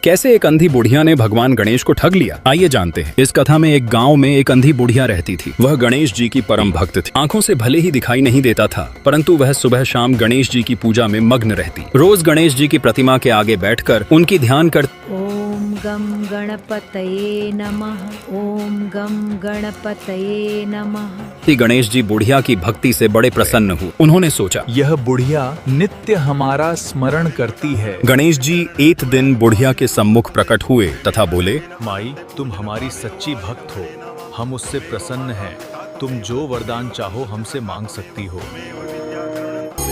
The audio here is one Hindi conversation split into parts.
कैसे एक अंधी बुढ़िया ने भगवान गणेश को ठग लिया, आइए जानते हैं। इस कथा में एक गांव में एक अंधी बुढ़िया रहती थी। वह गणेश जी की परम भक्त थी। आंखों से भले ही दिखाई नहीं देता था, परंतु वह सुबह शाम गणेश जी की पूजा में मग्न रहती। रोज गणेश जी की प्रतिमा के आगे बैठकर उनकी ध्यान कर ओम गम गणपतये नमः, ओम गम गणपतये नमः। गणेश जी बुढ़िया की भक्ति से बड़े प्रसन्न हुए। उन्होंने सोचा, यह बुढ़िया नित्य हमारा स्मरण करती है। गणेश जी एक दिन बुढ़िया के सम्मुख प्रकट हुए तथा बोले, माई, तुम हमारी सच्ची भक्त हो, हम उससे प्रसन्न हैं। तुम जो वरदान चाहो हमसे मांग सकती हो।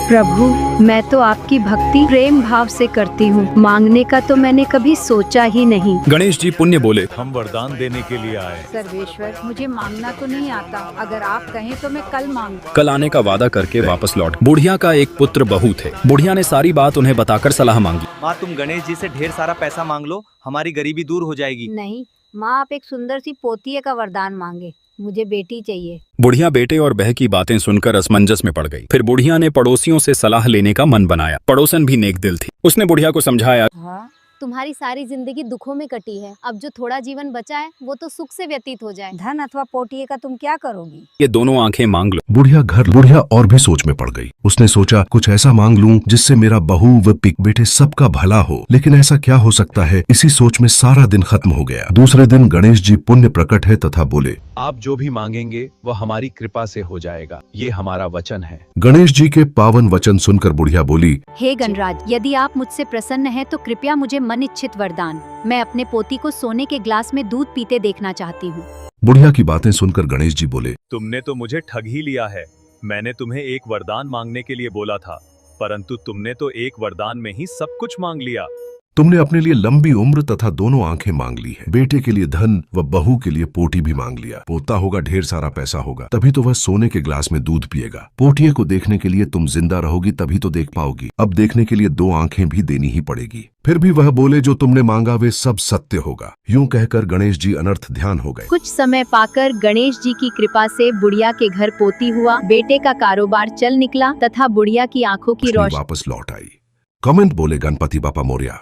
प्रभु, मैं तो आपकी भक्ति प्रेम भाव से करती हूँ, मांगने का तो मैंने कभी सोचा ही नहीं। गणेश जी पुण्य बोले, हम वरदान देने के लिए आए। सर्वेश्वर, मुझे मांगना तो नहीं आता, अगर आप कहें तो मैं कल मांगू। कल आने का वादा करके वापस लौट। बुढ़िया का एक पुत्र बहू थे। बुढ़िया ने सारी बात उन्हें बताकर सलाह मांगी। माँ, तुम गणेश जी से ढेर सारा पैसा मांग लो, हमारी गरीबी दूर हो जाएगी। नहीं माँ, आप एक सुंदर सी पोती का वरदान मांगे, मुझे बेटी चाहिए। बुढ़िया बेटे और बहू की बातें सुनकर असमंजस में पड़ गई। फिर बुढ़िया ने पड़ोसियों से सलाह लेने का मन बनाया। पड़ोसन भी नेक दिल थी। उसने बुढ़िया को समझाया, हाँ, तुम्हारी सारी जिंदगी दुखों में कटी है, अब जो थोड़ा जीवन बचा है वो तो सुख से व्यतीत हो जाए। धन अथवा पोटिए का तुम क्या करोगी? ये दोनों आंखें मांग लो। बुढ़िया और भी सोच में पड़ गई। उसने सोचा, कुछ ऐसा मांग लूं जिससे मेरा बहू व पिक बेटे सबका भला हो। लेकिन ऐसा क्या हो सकता है? इसी सोच में सारा दिन खत्म हो गया। दूसरे दिन गणेश जी पुण्य प्रकट है तथा बोले, आप जो भी मांगेंगे वह हमारी कृपा से हो जाएगा, ये हमारा वचन है। गणेश जी के पावन वचन सुनकर बुढ़िया बोली, हे गणराज, यदि आप मुझसे प्रसन्न हैं तो कृपया मुझे मन इच्छित वरदान। मैं अपने पोती को सोने के ग्लास में दूध पीते देखना चाहती हूँ। बुढ़िया की बातें सुनकर गणेश जी बोले, तुमने तो मुझे ठग ही लिया है। मैंने तुम्हें एक वरदान मांगने के लिए बोला था, परंतु तुमने तो एक वरदान में ही सब कुछ मांग लिया। तुमने अपने लिए लंबी उम्र तथा दोनों आंखें मांग ली है। बेटे के लिए धन व बहू के लिए पोटी भी मांग लिया। पोता होगा, ढेर सारा पैसा होगा, तभी तो वह सोने के ग्लास में दूध पिएगा। पोटिए को देखने के लिए तुम जिंदा रहोगी, तभी तो देख पाओगी। अब देखने के लिए दो आंखें भी देनी ही पड़ेगी। फिर भी वह बोले, जो तुमने मांगा वे सब सत्य होगा। यूं कहकर गणेश जी अनर्थ ध्यान हो गए। कुछ समय पाकर गणेश जी की कृपा से बुढ़िया के घर पोती हुआ, बेटे का कारोबार चल निकला तथा बुढ़िया की आंखों की रोशनी वापस लौट आई। कमेंट बोले, गणपति बापा मोरया।